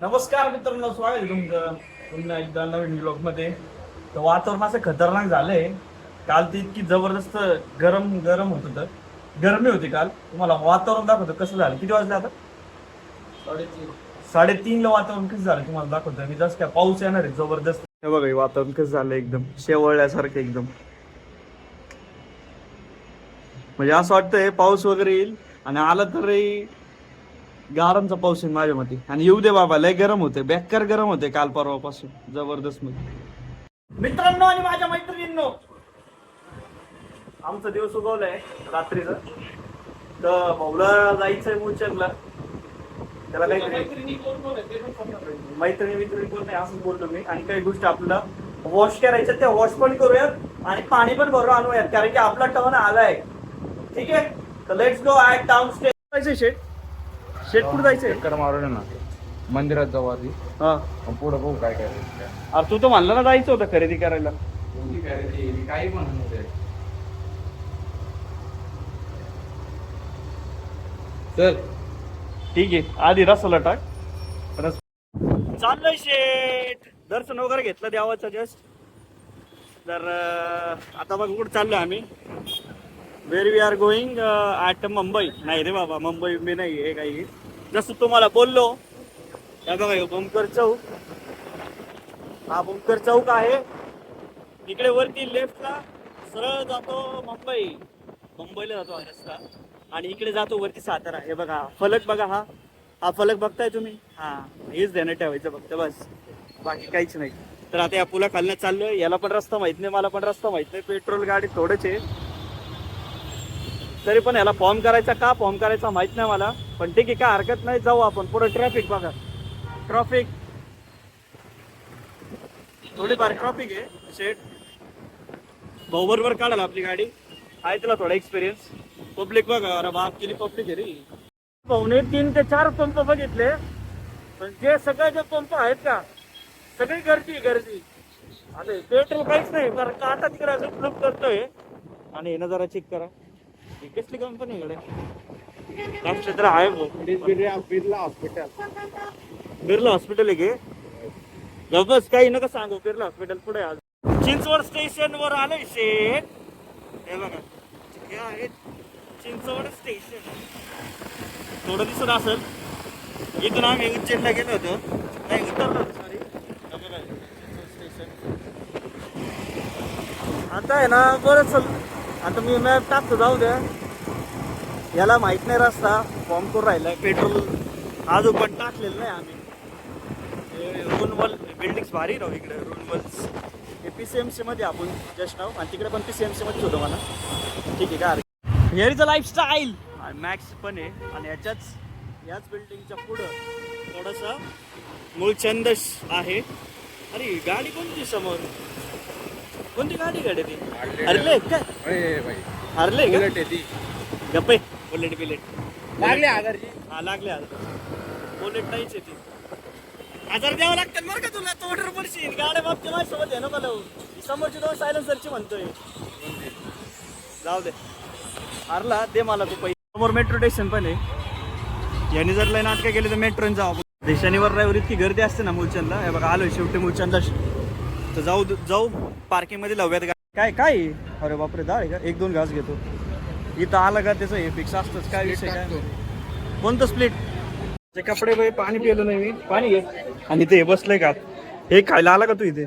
नमस्कार मित्रांनो, स्वागत आहे तुमचं पुन्हा एकदा नवीन ब्लॉग मध्ये. तर वातावरण असं खतरनाक झालंय. काल ती इतकी जबरदस्त गरम गरम होत होतं, गरमी होती काल. तुम्हाला वातावरण दाखवतो कसं झालं. किती वाजले आता? 3:30 ला वातावरण कसं झालं तुम्हाला दाखवतो मी. जसं काय पाऊस येणार आहे जबरदस्त. हे बघा हे वातावरण कसं झालं, एकदम शेवळल्यासारखं एकदम. म्हणजे असं वाटतंय पाऊस वगैरे येईल, आणि आला तर गारांचा पाऊस आहे माझ्या मते. आणि येऊ दे बाबा, लय गरम होते, बेकार गरम होते काल परवापासून जबरदस्त मध्ये. मित्रांनो आणि माझ्या मैत्रिणींनो, आमचा दिवस उगवलाय रात्रीचा. तर भाऊला जायचंय मुलचंदला. त्याला काहीतरी मैत्रिणी कोण नाही असं बोलतो मी. आणि काही गोष्टी आपल्याला वॉश करायच्या त्या वॉश पण करूयात, आणि पाणी पण भरून आणूयात, कारण की आपला टर्न आलाय. ठीक आहे, तर let's go at down stage. शेट कुठं जायचंय? चक्कर मारून ना मंदिरात जाऊ आधी. हा, पुढं बघू काय काय. अरे तू तर म्हणला ना जायचं होतं खरेदी करायला. काही म्हणत चल ठीक आहे, आधी रसाला टाक. चाललंय शेट, दर्शन वगैरे घेतलं देवाचं जस्ट. तर आता बघ कुठं चाललोय आम्ही. Where we are going at Mumbai. नाही रे बाबा, मुंबई मी नाही आहे काही. जसं तुम्हाला बोललो, त्या बघा बंकर चौक. हा बंकर चौक आहे. इकडे वरती लेफ्टला सरळ जातो मुंबईला जातो हा रस्ता. आणि इकडे जातो वरती सातारा. हे बघा फलक बघा, हा फलक बघताय तुम्ही. हा, हेच ध्यानात ठेवायचं फक्त, बस बाकी काहीच नाही. तर आता या पुला खालण्यात चाललोय. याला पण रस्ता माहित नाही, मला पण रस्ता माहित नाही. पेट्रोल गाडी थोडंच आहे, तरी पण याला फॉर्म करायचा माहित नाही मला. पण ठीक आहे, काय हरकत नाही, जाऊ आपण पुढे. ट्रॅफिक बघा, ट्रॅफिक थोडीफार ट्रॅफिक आहे. शेट भाऊ बरोबर काढाल आपली गाडी, आहे तुला थोडा एक्सपिरियन्स. पब्लिक बघा, अरे बाप केली पब्लिक आहे रे. भाऊने 3 ते 4 पंप बघितले, पण जे सगळे पंप आहेत का, सगळी गर्दी. अरे पेट्रोल काहीच नाही, कारण का आता तिकडे लुप करतोय. आणि हे ना जरा चेक करा, कसली कंपनी इकडे. क्षेत्र आहे बिर्ला हॉस्पिटल. बिर्ला हॉस्पिटल आहे की बस, काही नका सांगू. बिर्ला हॉस्पिटल पुढे आज चिंचवड स्टेशन वर आलोय शेट. हे बघा हे आहे चिंचवड स्टेशन. थोडं दिसत असेल. इथून आम्ही उज्जैनला गेलो होतो, नाही उतरलो सॉरी. स्टेशन आता आहे ना, बरंच. आता मी मॅप टाकतो, जाऊ द्या. याला माहित नाही रस्ता, फॉर्म करून राहिलाय. पेट्रोल अजून पण टाकलेलं नाही आम्ही. रुनवल बिल्डिंग्स भारी राहू इकडे. रुनवल्स हे PCMC मध्ये आपण जस्ट नाव, आणि तिकडे पण PCMC मध्येच होतं मला. ठीक आहे का, here is a lifestyle. Max पण आहे. आणि याच बिल्डिंगच्या पुढं थोडंसं मुळचंदश आहे. अरे गाडी कोणती समोर, कोणती गाडी ती? हरले काय? हरले का? गप्पे बुलेट लागले आधारची. हा लागले बुलेट नाहीच ती. 1000 द्यावं लागतं बरं का तुला. तो ऑर्डर पडशील. गाड्या बाबतीत माझ्यासोबत आहे ना मला. समोरची 2 सायलेन्सरची म्हणतोय. जाऊ दे, हरला दे मला तू पैसे. समोर मेट्रो स्टेशन पण आहे. याने जर लय नाटकं केली तर मेट्रोने जाऊ आपण. शनिवार रविवार इतकी गर्दी असते ना मुलचंदला. हे बघा आलोय शेवटी मुलचंदला. तर जाऊ पार्किंग मध्ये लावूयात. काय अरे बापरे, दाळ का 1-2 घास घेतो. इथं आलं का त्याचं हे फिक्स असतंच. काय विषय काय, कोणतं स्प्लिट. ते कपडे पाणी पिलं नाही मी. पाणी घे. आणि ते बसलंय का, हे खायला आला का तू इथे.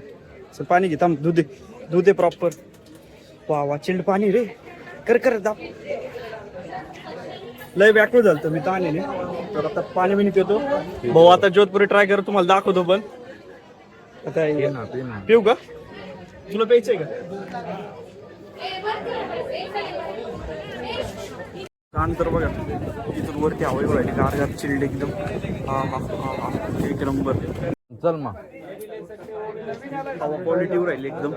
चल पाणी घे, थांब. दूध दे प्रॉपर. वा चिल्ड पाणी रे. कर दाब. लय बॅकवर्ड झालं मी ताणीने. तर आता पाणी बिनी पितो. भाऊ आता जोधपुरी ट्राय कर, तुम्हाला दाखवतो. पण आता पिऊ का, तुला प्यायचंय का? त्यानंतर बघा इथून वरती हवाई राहिली, गार चिल्ड एकदम. एक नंबर. चल मग हवा क्वालिटी राहिली एकदम.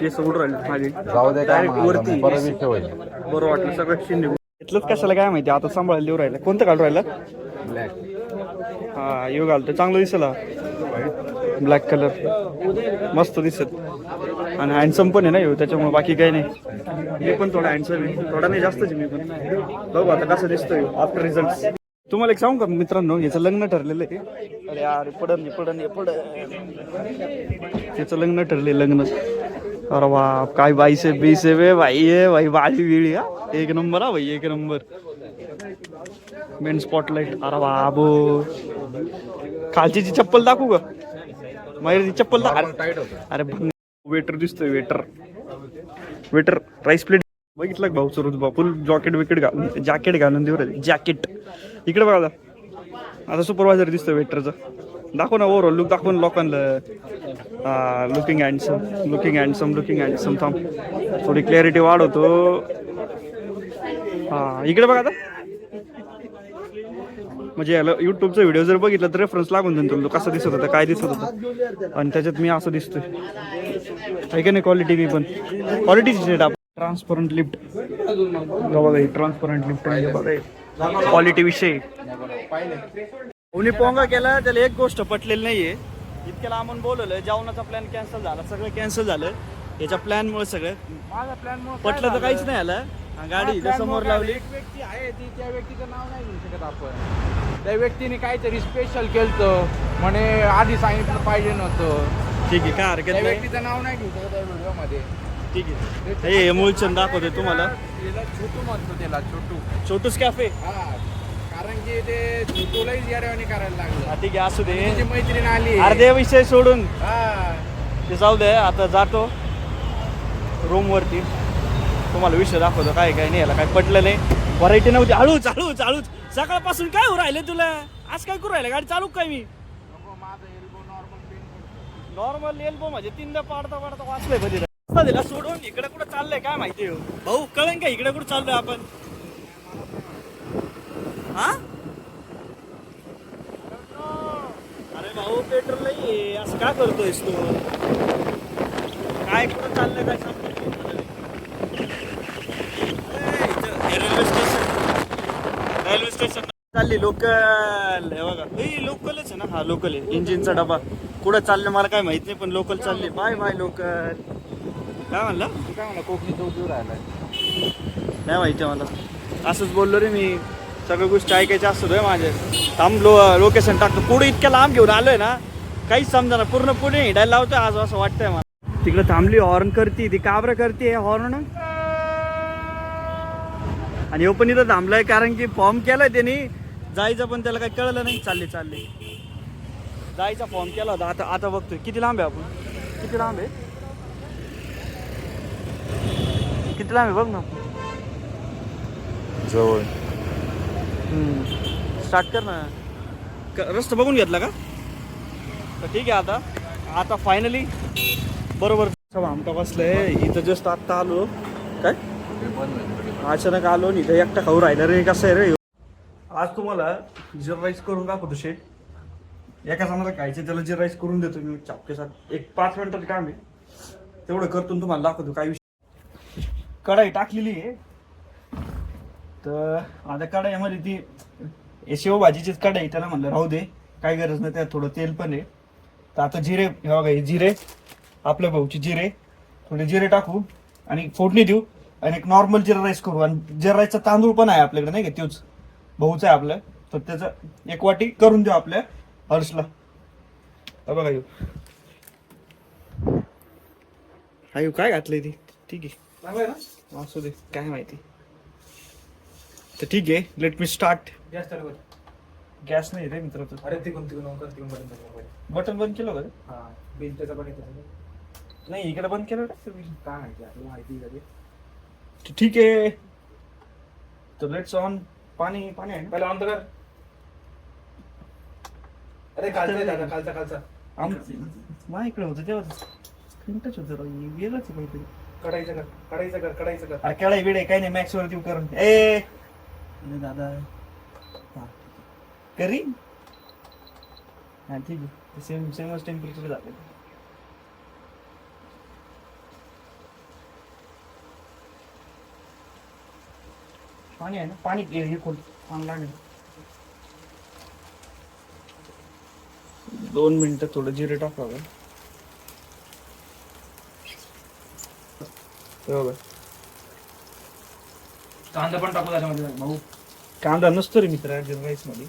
केस उड राहिले खाली. जाऊ दे, डायरेक्ट वरती. बरं वाटलं सगळं चिंड. इथलंच कशाला काय माहिती. आता सांभाळायला लिहू राहिलं. कोणतं घालून राहिलं? ब्लॅक. हा येऊ घालतो, चांगलं दिसेल. ब्लॅक कलर मस्त दिसत. आणि हँडसम पण आहे ना येऊ, त्याच्यामुळे बाकी काही नाही. मी पण थोडा हँडसम आहे, थोडा नाही जास्तच. मी पण बघू आता कसं दिसतोय आफ्टर रिझल्ट. तुम्हाला एक सांगू का मित्रांनो, याचं लग्न ठरलेलं आहे. अरे यार पडन त्याचं लग्न ठरले लग्न. अरे बाप काय बाईसे बीसे वे भाई आहे भाई, बाळी बिळी हा एक नंबर हा भाई, एक नंबर. Main spotlight. अरे बाबो खालची चप्पल दाखवू का? माझी चप्पल अरे वेटर दिसतोय, वेटर राईस प्लेट बघितलं भाऊ सुरू बापूल जॅकेट घालून देऊ रे, जॅकेट. इकडे बघा आता सुपरवायझर दिसतोय वेटरचा. दाखव ना ओव्हरऑल लुक, दाखव ना लोकांना. लुकिंग हँडसम थांब थोडी क्लॅरिटी वाढवतो. हा इकडे बघा आता, म्हणजे याला युट्यूबचा व्हिडिओ जर बघितला तर रेफरन्स लागून जाईल तुला कसं दिसत होतं, काय दिसत होतं. आणि त्याच्यात मी असं दिसतोय आहे का नाही. क्वालिटी मी पण क्वालिटीची ट्रान्सपरंट लिफ्ट बघा, ट्रान्सपरंट लिफ्ट क्वालिटी विषय. कोणी पोंगा केला त्याला एक गोष्ट पटलेली नाहीये. इतक्याला आम्हाला बोलवलं, जेवणाचा प्लॅन कॅन्सल झाला, सगळं कॅन्सल झालं याच्या प्लॅनमुळे. सगळं माझा प्लॅन पटलं तर काहीच नाही आलं. गाडी समोर लावली. एक व्यक्ती आहे ती, त्या व्यक्तीचं नाव नाही घेऊ शकत आपण. त्या व्यक्तीने काहीतरी स्पेशल केलं म्हणे, आधी सांगितलं पाहिजे नव्हतं. ठीक आहे काय हरकत त्या नाही. व्यक्तीचं नाव नाही घेऊ शकत त्या व्हिडिओ मध्ये. ठीक आहे हे मूलचंद दाखवते तुम्हाला. छोटू म्हणतो त्याला, छोटूच कॅफे. हा कारण की ते छोटूलाही येड्यावानी करायला लागलं. ठीक आहे असू दे, तिची मैत्रीण आली. अर्धे विषय सोडून हा ते जाऊ दे. आता जातो रूम वरती, तुम्हाला विषय दाखवतो काय काय नाही. याला काय पटलं नाही, व्हरायटी नव्हती. हळूच सकाळपासून काय हो राहिले तुला, आज काय करू राहिले, गाडी चालू काय मी. नॉर्मल एल्बो म्हणजे तीनदा पाडता वाचलंय कधी दिला सोडून. इकडे कुठं चाललंय काय माहिती भाऊ, कळेन का इकडे कुठं चाललोय आपण. हा अरे भाऊ पेट्रोल नाही, असं काय करतोयस तू, काय कुठं चाललंय काय सांगतो. रेल्वे स्टेशन चालली लोकल. हे बघा लोकलच आहे ना, हा लोकल आहे. इंजिनचा डबा कुठं चाललं मला काय माहित नाही, पण लोकल चालली. By local. काय म्हणलं काय म्हणा, कोकणी चौकीवर राहिलाय नाही माहिती मला, असंच बोललो रे मी. सगळ्या गोष्टी ऐकायच्या असतो माझे. थांब लोकेशन टाकतो. पुढे इतक्या लांब घेऊन आलोय ना, काहीच समजा ना. पूर्ण पुढे हिंडायला लावतोय आज असं वाटतंय मला. तिकडे थांबली, हॉर्न करते ती, काबर करते हॉर्न. आणि हो पण इथं थांबलाय कारण की फॉर्म केलाय त्यांनी जायचं, पण त्याला काही कळलं नाही. चालले जायचा फॉर्म केला होता. आता बघतोय किती लांब आहे आपण, किती लांब आहे बघ ना. जवळ स्टार्ट कर ना. रस्ता बघून घेतला का? तर ठीक आहे. आता फायनली बरोबर आमका बसलंय इथं. जस्ट आत्ता आलो. काय अचानक आलो आणि इथं एकटा खाऊ राहिला रे. कसं आहे रे, आज तुम्हाला जिरा राईस करून दाखवतो शेट. एका जणाला खायचं त्याला जिरा राईस करून देतो मी चापकेसात. एक 5 मिनिटाचं काम आहे, तेवढं करतो तुम्हाला दाखवतो. काय विषय, कढाई टाकलेली आहे. तर आता कढाईमध्ये ती शेवभाजीचीच कढाई, त्याला म्हणलं राहू दे काय गरज नाही, त्यात थोडं तेल पण आहे. तर आता जिरे, हे बघा हे जिरे, आपल्या भाऊची जिरे, थोडे जिरे टाकू आणि फोडणी देऊ. आणि एक नॉर्मल जिरा राईस करू. आणि जिरा राईसचा तांदूळ पण आहे आपल्याकडे नाही का, तोच भाऊचा आहे आपल्या. तर त्याचं 1 वाटी करून देऊ आपल्या हर्षला. बघा येऊ काय घातलंय ती. ठीक आहे ना, असू दे काय माहिती. तर ठीक आहे, लेट मी स्टार्ट. गॅस नाही रे मित्र. अरे तिकून बटन बंद केलं का? हा बिल त्याचा पण नाही इकडे बंद केलं का? काय माहिती. ठीक आहे, तर लेट्स ऑन. पाणी आहे ना, पहिला ऑन तर कर. अरे खालचा मा इकडे होतं तेव्हा मिनिटच होतं वेगळंच काहीतरी. कढाईचं कर. अरे केळाई बिडे काही नाही, मॅक्स वरती करून. ए दादा करी. हा ठीक आहे, सेमच टेम्परेचर जाते. पाणी आहे ना, पाणी हे खोल चांगला लागेल. 2 मिनिटं थोडं जिरे टाकावं. कांदा पण टाकू त्याच्यामध्ये भाऊ. कांदा नसतो रे मित्र राईस मध्ये.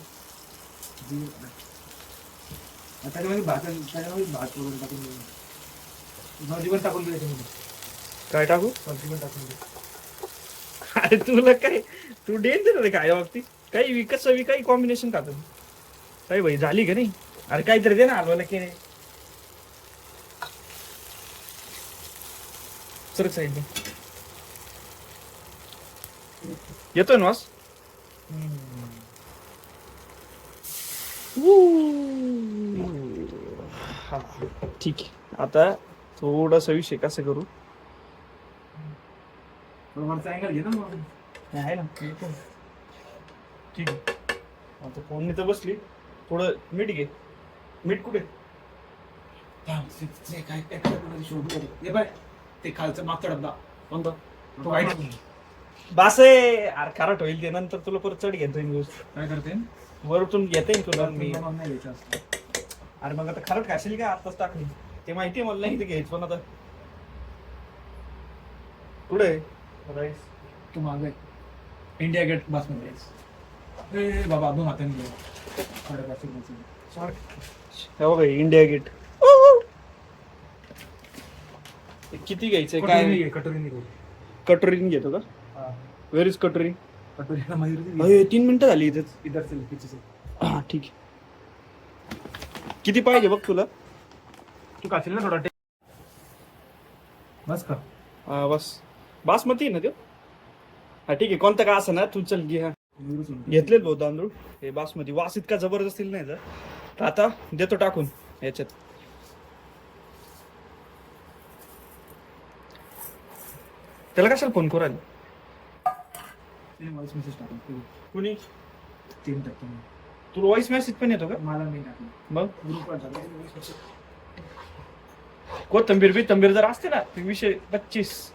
त्याच्यामध्ये भात वगैरे टाकून दे. भाजी पण टाकून दे त्याच्यामध्ये. काय टाकू? भाजी पण टाकून दे. अरे तुला काय, तू डेंजर रे काय बाबतीत. काही कसं काही कॉम्बिनेशन खातो काही भाई झाली का नाही. अरे काहीतरी दे ना हलवायला की नाही. सरक साईड येतोय ना वास. हा, ठीक आहे. आता थोडासा विषय कसं करू. वरचा अँगल घे ना मग. आहे ना ठीक आहे. आता फोन तर बसली. थोडं मीठ घे. मीठ कुठे. ते काय एखादा शोधून काढ. हे बाय ते खालचं मागचा डब्बा कोणता तो वाईट बास आहे. अरे खारट होईल ते नंतर तुला परत चढ घेता येईल. काय करते वरतून घेता तुला मी. नाही घ्यायचं असतं. अरे मग आता खारट खाशील का आताच टाकली ते माहिती आहे मला. नाही ते घ्यायचं पण आता कुठे राईस तू मागे इंडिया गेट बासमती राईस. ए बाबा दोन हाताने घे. 550 हे बघा इंडिया गेट. किती घ्यायचंय काय. कटोरी घे. कटोरीने घेतो का. हा व्हेर इज कटोरी. कटोरीला मयूर अरे 3 मिनिटं झाली इथेच. इधर से पीछे से. हा ठीक आहे. किती पाहिजे बघ तुला. तू काशील ना थोडा बस का. हा बस बासमती आहे ना तो. हा ठीक आहे. कोणता का असं ना तू चल घे. हा घेतलेत भाऊ तांदूळ. हे बासमती वास इतका जबरदस्त नाही तर आता देतो टाकून याच्यात. त्याला कशाला फोन करू राहिला. व्हॉइस मेसेज टाकून कुणी 3% तुला व्हॉइस मेसेज पण येतो का. मला नाही टाकलं. मग ग्रुपवर टाकलं. कोथंबीर बिथंबीर जर असते ना ते 225.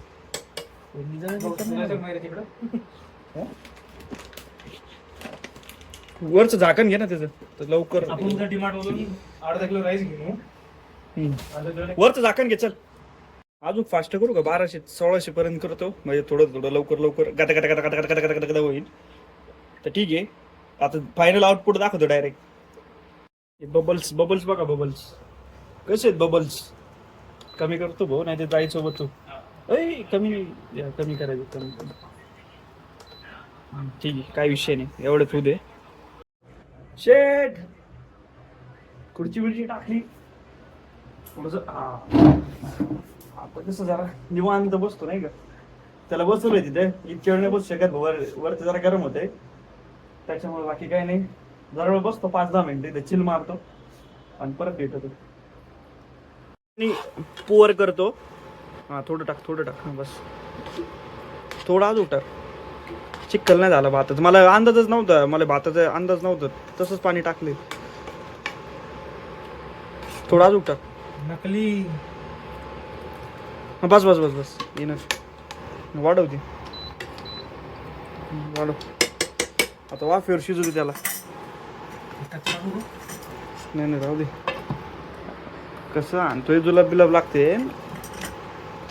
वरचं झाकण घे ना त्याचं तर लवकर. आपण जर डिमांड वरून अर्धा किलो राईस घेऊ. वरचं झाकण घे चल. अजून फास्ट करू का 1200-1600 पर्यंत करतो म्हणजे थोडं थोडं लवकर लवकर गटा गटा गटा गटा गटा गटा गटा गटा होईल. तर ठीक आहे. आता फायनल आउटपुट दाखवतो डायरेक्ट. बबल्स बबल्स बघा बबल्स कसे आहेत बबल्स. कमी करतो भाऊ नाही ते जायसोबत तू. कमी कमी करायचं कमी. ठीक आहे काय विषय नाही एवढं तू दे. शेट खुर्ची बिर्ची टाकली थोडस. आता कसं जरा निवांत बसतो नाही का. त्याला बसवलंय तिथे इतक्या वेळ नाही बसू शकत. वरती जरा गरम होते त्याच्यामुळे बाकी काही नाही. जरा वेळ बसतो 5-10 मिनिटं इथे चिल मारतो आणि परत भेटतो. आणि पोअर करतो. हा थोडं टाक थोडं टाक. हा बस थोडा अजून टाक. चिखल नाही झाला भाताचा. मला अंदाजच नव्हता. मला भाताचा अंदाज नव्हता तसंच पाणी टाकले. थोडा अजून टाक. नकली बस बस बस बस येणार. वाढवते वाढव. आता वाफेवर शिजू दे त्याला. नाही नाही राहू दे. कसं आणतोय जुलाब बिलाब लागते.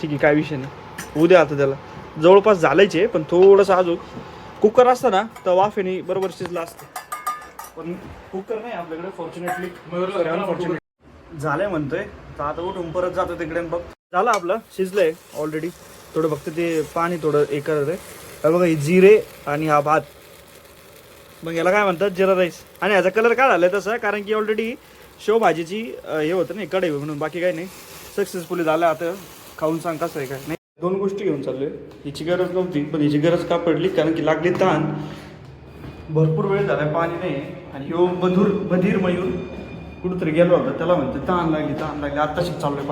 ठीक आहे काय विषय नाही. उद्या आता त्याला जवळपास झालायचे पण थोडंसं अजून. कुकर असतं ना तर वाफेने बरोबर शिजलं असतं पण कुकर नाही आपल्याकडे फॉर्च्युनेटली. झालंय म्हणतोय तर आता उठून परत जातो तिकडे बघ. झालं आपलं शिजलंय ऑलरेडी. थोडं फक्त ते पाणी थोडं हे करत आहे बघा. ही जिरे आणि हा भात मग याला काय म्हणतात जिरा राईस. आणि ह्याचा कलर काय झालाय तसा कारण की ऑलरेडी शेवभाजीची हे होतं नाही कढई म्हणून. बाकी काही नाही सक्सेसफुली झालं. आता खाऊन सांग कसं आहे काय नाही. 2 गोष्टी घेऊन चाललोय. हिची गरज नव्हती पण हिची गरज का पडली कारण की लागली ताण. भरपूर वेळ झालाय पाणी नाही. आणि ह्यो बधीर मयूर कुठंतरी गेलो होता त्याला म्हणते ताण लागली आत्ताशी चाललोय.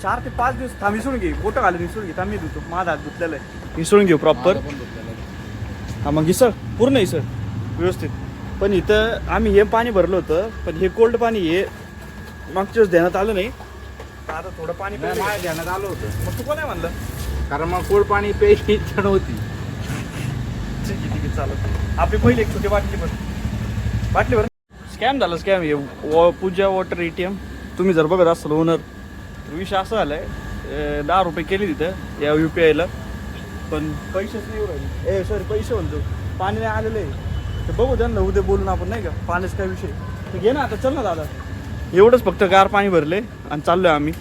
4 ते 5 दिवस थांब. मिसळून घे फोटो घालून मिसळून घे. थांब मी धुतो माझा हात धुतलेला आहे. मिसळून घेऊ प्रॉपर. हा मग इसळ पूर्ण इसळ व्यवस्थित. पण इथं आम्ही हे पाणी भरलं होतं पण हे कोल्ड पाणी हे मागच्या वेळेस ध्यानात आलं नाही. आता थोडं पाणी माझ्या ध्यानात आलं होतं. मग तू कोण आहे म्हणलं. कारण मग कोल्ड पाणी प्यायची इच्छा नव्हती. ठीक आहे चालत. आपली पहिली एक छोटी बाटलीवर स्कॅम झालं. स्कॅम हे पूजा वॉटर ATM. तुम्ही जर बघत असाल ओनर विषय असा झालाय 10 रुपये केले तिथं या UPI ला पण पैसेच नाही राहिले. सॉरी पैसे म्हणतो पाणी नाही आलेलं आहे. तर बघू त्यांना उद्या बोलून आपण नाही का पाण्याचा काय विषय तर घे ना आता चल ना दादा एवढंच फक्त गार पाणी भरले आणि चाललोय आम्ही